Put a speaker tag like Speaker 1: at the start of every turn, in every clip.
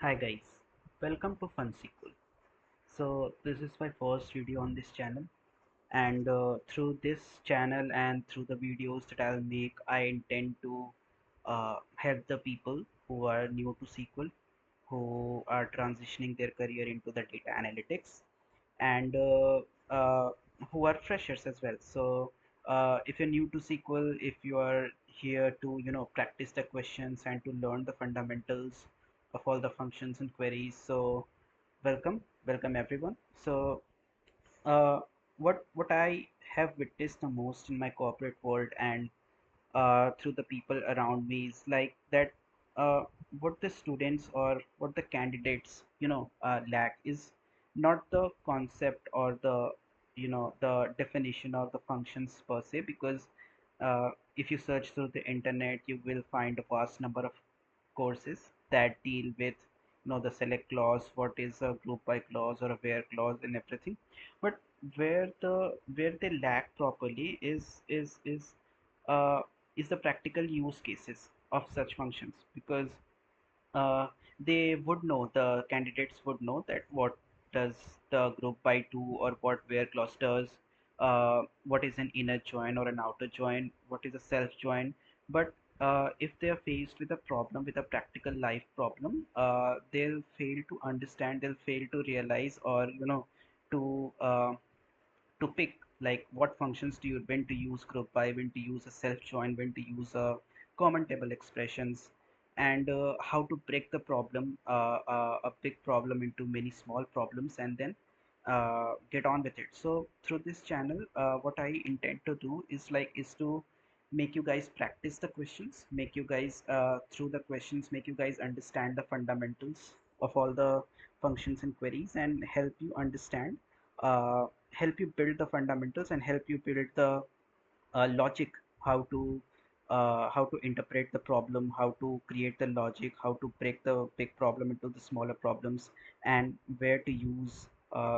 Speaker 1: Hi guys, welcome to FunSQL. So this is my first video on this channel, and through this channel and through the videos that I'll make, I intend to help the people who are new to SQL, who are transitioning their career into the data analytics, and uh, who are freshers as well. So if you're new to SQL, if you are here to practice the questions and to learn the fundamentals of all the functions and queries, so welcome everyone. So uh, what I have witnessed the most in my corporate world and through the people around me is like that what the students or what the candidates lack is not the concept or the the definition or the functions per se, because if you search through the internet you will find a vast number of courses that deal with the select clause, what is a group by clause or a where clause and everything. But where they lack properly uh, is the practical use cases of such functions, because uh, they would know, the candidates would know that what does the group by two or what where clause does, what is an inner join or an outer join, what is a self join. But if they are faced with a problem, with a practical life problem, they'll fail to understand, they'll fail to realize, or to pick like what functions do you, when to use group by, when to use a self join, when to use a common table expressions, and how to break the problem, a big problem, into many small problems, and then get on with it. So through this channel, what I intend to do is to make you guys practice the questions, make you guys through the questions, make you guys understand the fundamentals of all the functions and queries, and help you understand, help you build the fundamentals, and help you build the logic, how to interpret the problem, how to create the logic, how to break the big problem into the smaller problems, and where to use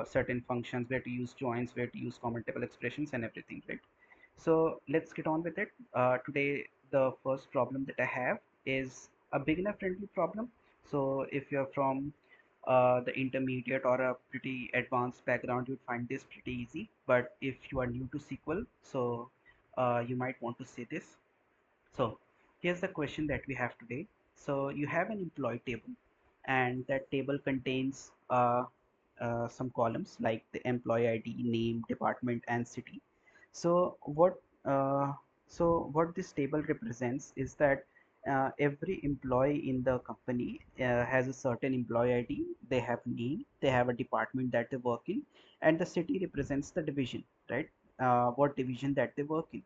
Speaker 1: certain functions, where to use joins, where to use common table expressions and everything, right? So let's get on with it. Today the first problem that I have is a beginner friendly problem. So if you're from the intermediate or a pretty advanced background, you'd find this pretty easy. But if you are new to SQL, so you might want to see this. So here's the question that we have today. So you have an employee table, and that table contains some columns like the employee ID, name, department, and city. So uh, what this table represents is that every employee in the company has a certain employee ID. They have name, they have a department that they work in, and the city represents the division, right? What division that they work in.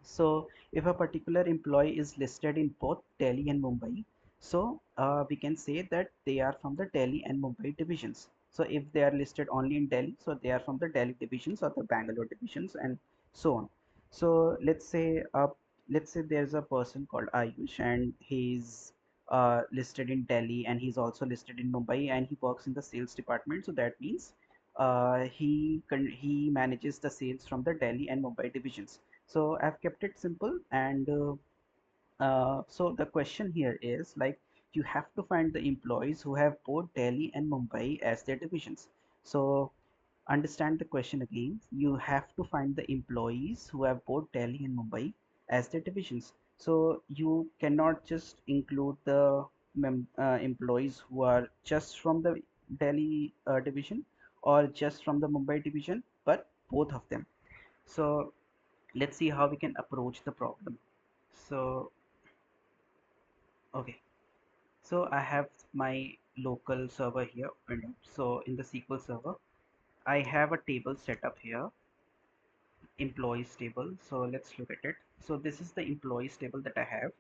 Speaker 1: So if a particular employee is listed in both Delhi and Mumbai, so we can say that they are from the Delhi and Mumbai divisions. So if they are listed only in Delhi, so they are from the Delhi divisions or the Bangalore divisions, and so on. So let's say there's a person called Ayush, and he's listed in Delhi, and he's also listed in Mumbai, and he works in the sales department. So that means he manages the sales from the Delhi and Mumbai divisions. So I've kept it simple, and so the question here is like, you have to find the employees who have both Delhi and Mumbai as their divisions. So understand the question again. You have to find the employees who have both Delhi and Mumbai as their divisions. So you cannot just include the employees who are just from the Delhi division, or just from the Mumbai division, but both of them. So let's see how we can approach the problem. So okay, so I have my local server here opened up. So in the SQL server, I have a table set up here, employees table. So let's look at it. So this is the employees table that I have,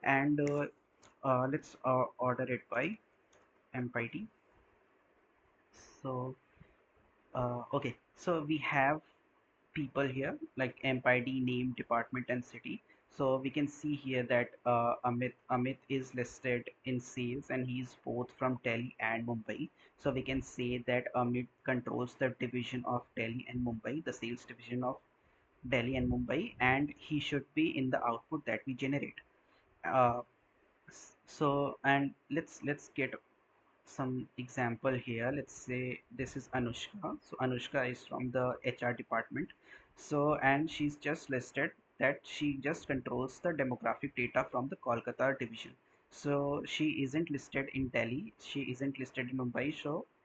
Speaker 1: and let's order it by empid. So okay, so we have people here like empid, name, department, and city. So we can see here that Amit is listed in sales, and he's both from Delhi and Mumbai. So we can say that Amit controls the division of Delhi and Mumbai, the sales division of Delhi and Mumbai, and he should be in the output that we generate. uh, so and let's get some example here. Let's say this is Anushka. So Anushka is from the HR department. So and she's just listed that she just controls the demographic data from the Kolkata division. So she isn't listed in Delhi. She isn't listed in Mumbai.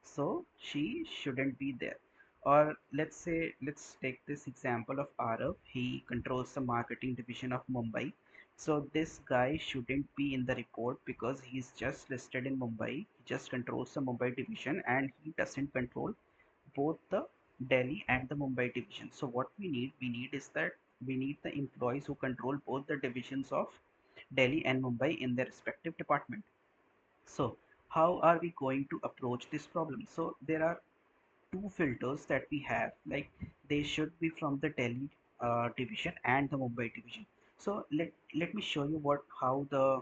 Speaker 1: So she shouldn't be there. Or let's say let's take this example of Arav. He controls the marketing division of Mumbai. So this guy shouldn't be in the report because he's just listed in Mumbai. He just controls the Mumbai division and he doesn't control both the Delhi and the Mumbai division. So what we need is that we need the employees who control both the divisions of Delhi and Mumbai in their respective department. So how are we going to approach this problem? So there are two filters that we have, like they should be from the Delhi division and the Mumbai division. So let me show you what how the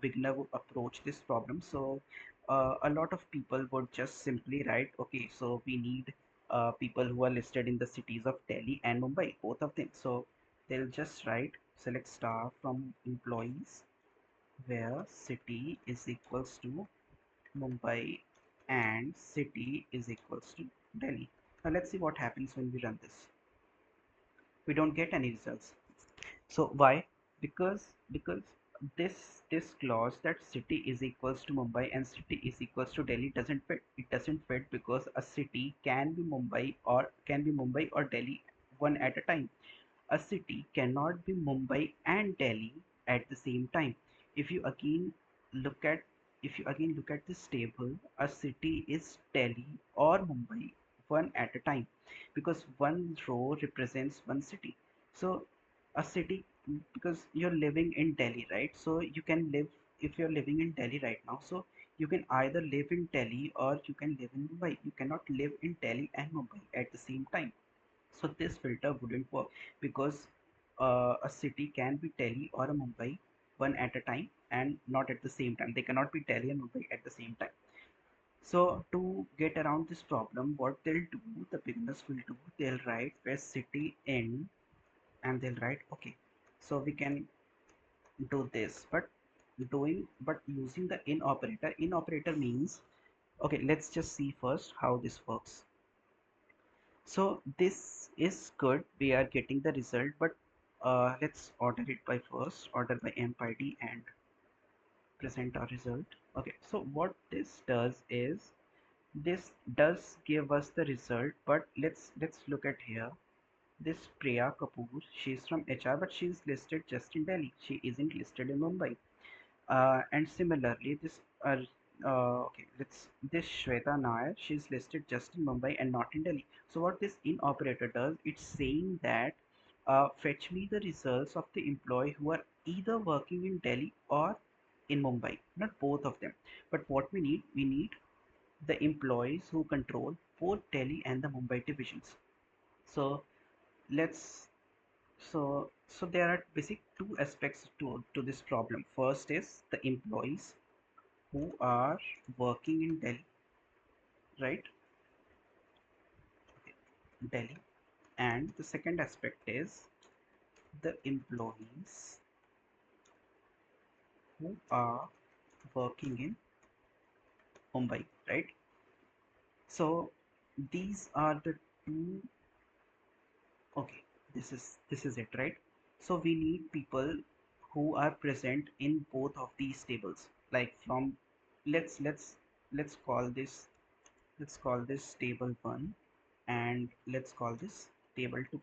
Speaker 1: beginner would approach this problem. So a lot of people would just simply write, okay, so we need people who are listed in the cities of Delhi and Mumbai, both of them. So they'll just write select star from employees where city is equals to Mumbai and city is equals to Delhi. Now let's see what happens when we run this. We don't get any results. So why? Because this clause that city is equals to Mumbai and city is equals to Delhi doesn't fit. It doesn't fit because a city can be Mumbai or Delhi one at a time. A city cannot be Mumbai and Delhi at the same time. If you again look at if you again look at this table, a city is Delhi or Mumbai one at a time because one row represents one city. So a city, because you're living in Delhi, right? So you can live, if you're living in Delhi right now, so you can either live in Delhi or you can live in Mumbai. You cannot live in Delhi and Mumbai at the same time. So this filter wouldn't work because a city can be Delhi or a Mumbai one at a time and not at the same time. They cannot be Delhi and Mumbai at the same time. So to get around this problem, what they'll do, the beginners will do, they'll write where city in and they'll write okay. So we can do this, but using the in operator. In operator means, okay, let's just see first how this works. So this is good. We are getting the result, but let's order it by first. Order by emp id and present our result. Okay. So what this does is this does give us the result, but let's look at here. This Priya Kapoor, she's from HR, but she's listed just in Delhi. She isn't listed in Mumbai. And similarly, okay, let's this Shweta Nair, she's listed just in Mumbai and not in Delhi. So what this in operator does, it's saying that fetch me the results of the employee who are either working in Delhi or in Mumbai, not both of them. But what we need the employees who control both Delhi and the Mumbai divisions. So let's so there are basic two aspects to this problem. First is the employees who are working in Delhi, right? Delhi. And the second aspect is the employees who are working in Mumbai, right? So these are the two. Okay, this is it, right? So we need people who are present in both of these tables. Like from let's let's let's call this table 1 and let's call this table 2.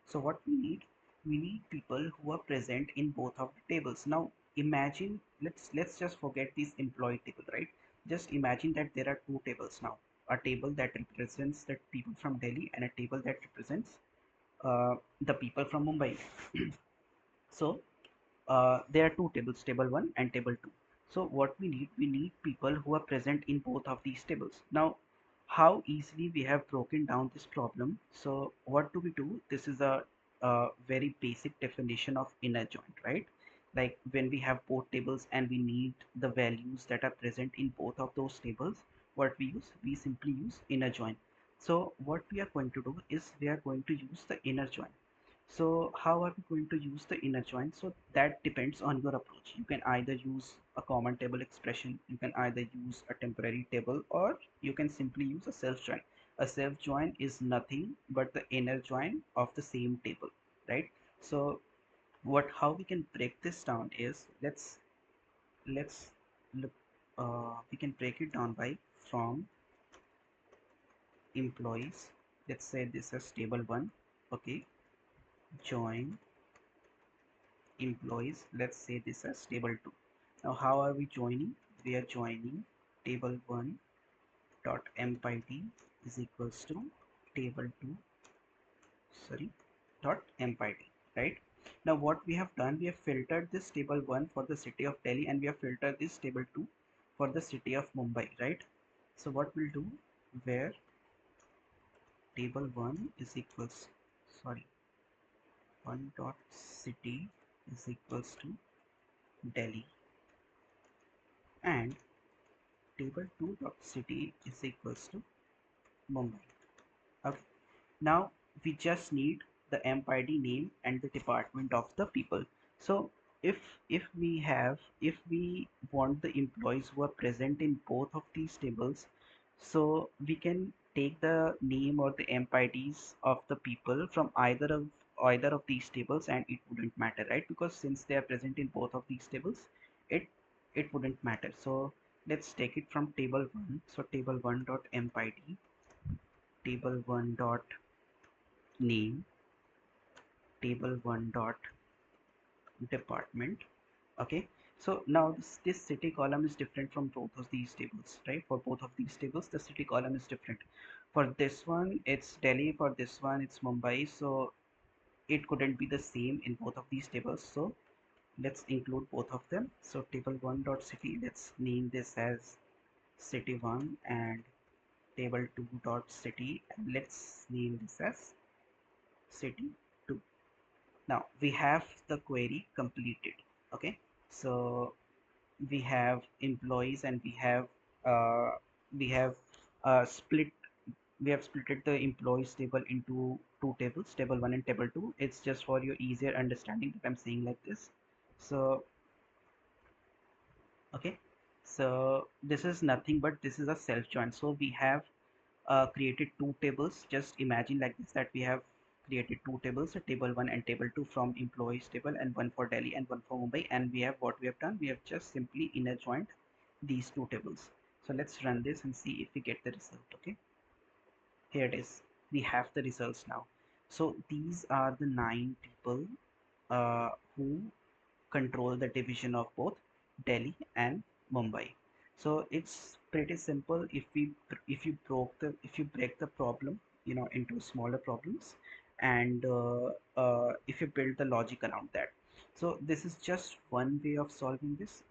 Speaker 1: So what we need people who are present in both of the tables. Now imagine, let's just forget this employee table, right? Just imagine that there are two tables now, a table that represents the people from Delhi and a table that represents the people from Mumbai. So there are two tables, table 1 and table 2. So what we need people who are present in both of these tables. Now how easily we have broken down this problem. So what do we do? This is a very basic definition of inner joint, right? Like when we have both tables and we need the values that are present in both of those tables, what we use? We simply use inner join. So what we are going to do is we are going to use the inner join. So how are we going to use the inner join? So that depends on your approach. You can either use a common table expression, you can either use a temporary table or you can simply use a self join. A self join is nothing but the inner join of the same table, right? So what how we can break this down is, let's look, we can break it down by from employees. Let's say this is table 1. Okay, join employees, let's say this as table 2. Now how are we joining? We are joining table 1 dot empid is equals to table 2, sorry, dot empid, right? Now what we have done, we have filtered this table 1 for the city of Delhi and we have filtered this table 2 for the city of Mumbai, right? So what we'll do, where table 1 is equals, sorry, 1 dot city is equals to Delhi, and table 2 dot city is equals to Mumbai. Okay. Now we just need the MID name and the department of the people. So if we want the employees who are present in both of these tables, so we can take the name or the MIDs of the people from either of these tables and it wouldn't matter, right? Because since they are present in both of these tables, it it wouldn't matter. So let's take it from table 1. So table 1 dot MID, table 1 dot name, table 1 dot department. Okay, so now this city column is different from both of these tables, right? For both of these tables the city column is different. For this one it's Delhi, for this one it's Mumbai, so it couldn't be the same in both of these tables, so let's include both of them. So table 1 dot city, let's name this as city 1, and table 2 dot city, and let's name this as city 2. Now we have the query completed. Okay, so we have employees and uh, we have split we have splitted the employees table into two tables, table 1 and table 2. It's just for your easier understanding that I'm saying like this. So okay, so this is nothing but this is a self join. So we have created two tables. Just imagine like this, that we have created two tables, a table 1 and table 2 from employees table, and one for Delhi and one for Mumbai. And we have, what we have done, we have just simply inner joined these two tables. So let's run this and see if we get the result. Okay, here it is, we have the results now. So these are the 9 people who control the division of both Delhi and Mumbai. So it's pretty simple. If you break the problem, into smaller problems, and if you build the logic around that. So this is just one way of solving this.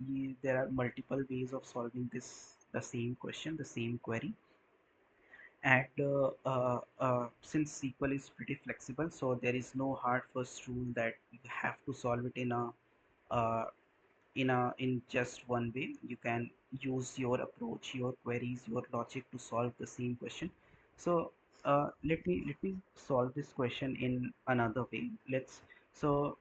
Speaker 1: There are multiple ways of solving this, the same question, the same query. And since SQL is pretty flexible, so there is no hard first rule that you have to solve it uh, in just one way. You can use your approach, your queries, your logic to solve the same question. So let me solve this question in another way. Let's so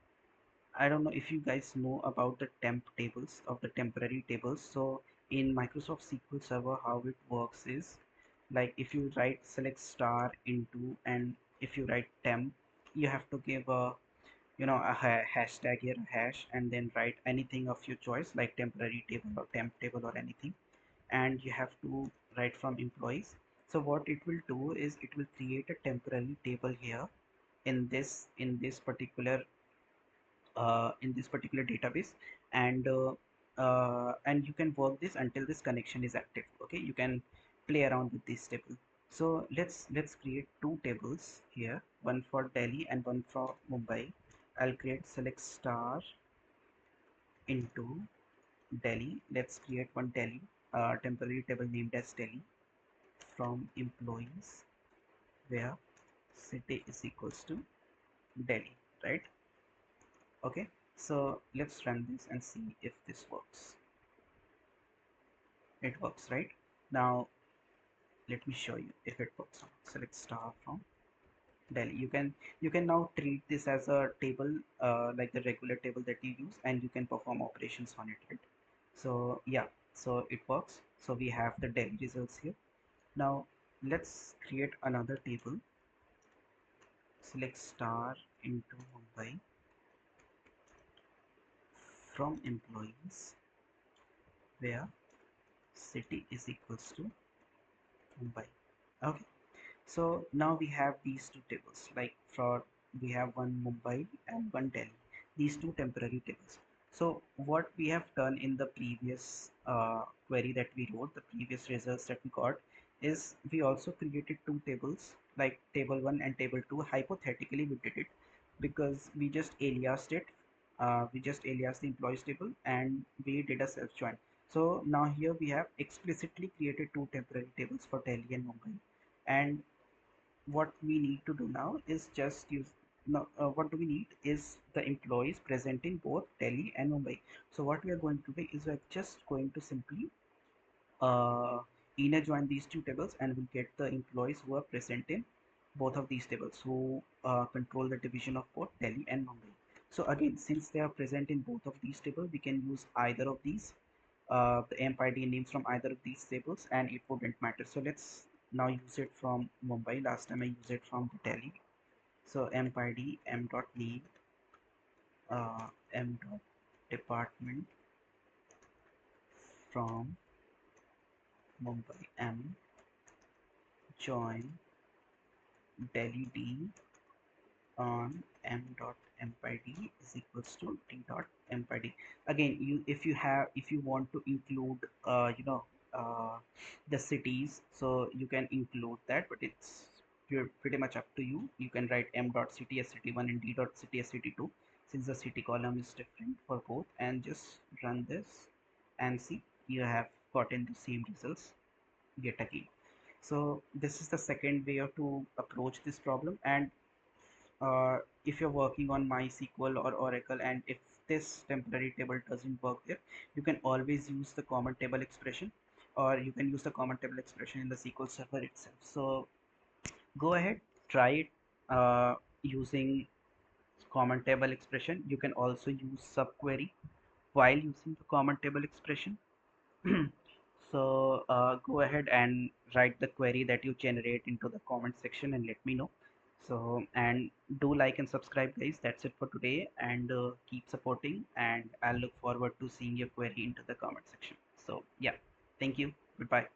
Speaker 1: I don't know if you guys know about the temp tables, of the temporary tables. So in Microsoft SQL Server, how it works is, like, if you write select star into, and if you write temp, you have to give a, a hashtag here, a hash, and then write anything of your choice, like temporary table or temp table or anything, and you have to write from employees. So what it will do is it will create a temporary table here in this particular database, and you can work this until this connection is active. Okay, you can play around with this table. So let's create two tables here, one for Delhi and one for Mumbai. I'll create select star into Delhi. Let's create one Delhi temporary table named as Delhi from employees, where city is equals to Delhi, right? Okay, so let's run this and see if this works. It works, right? Now let me show you if it works. Select star from Delhi. You can now treat this as a table, like the regular table that you use, and you can perform operations on it, right? So yeah, so it works. So we have the Delhi results here. Now let's create another table. Select star into Mumbai from employees where city is equals to Mumbai. Okay. So now we have these two tables, like for we have one Mumbai and one Delhi, these two temporary tables. So what we have done in the previous query that we wrote, the previous results that we got, is we also created two tables, like table 1 and table 2. Hypothetically we did it because we just aliased the employees table and we did a self join. So now here we have explicitly created two temporary tables for Delhi and Mumbai, and what we need to do now is just use no, what do we need is the employees present in both Delhi and Mumbai. So what we are going to do is we're just going to simply uh, inner join these two tables, and we'll get the employees who are present in both of these tables, who control the division of both Delhi and Mumbai. So again, since they are present in both of these tables, we can use either of these, the emp ID names from either of these tables, and it wouldn't matter. So let's now use it from Mumbai. Last time I used it from Delhi. So emp ID m dot name, m dot department from Mumbai, m join Delhi D on m.mpid is equals to d.mpid. Again, if you have, if you want to include the cities, so you can include that, but it's pretty much up to you. You can write m.city as city1 and d.city as city2, since the city column is different for both, and just run this and see, you have gotten the same results yet again. So this is the second way to approach this problem. And if you're working on MySQL or Oracle, and if this temporary table doesn't work there, you can always use the common table expression, or you can use the common table expression in the SQL server itself. So go ahead, try it using common table expression. You can also use subquery while using the common table expression. So go ahead and write the query that you generate into the comment section and let me know. So, and do like and subscribe, guys. That's it for today, and keep supporting, and I'll look forward to seeing your query into the comment section. So yeah, thank you. Goodbye.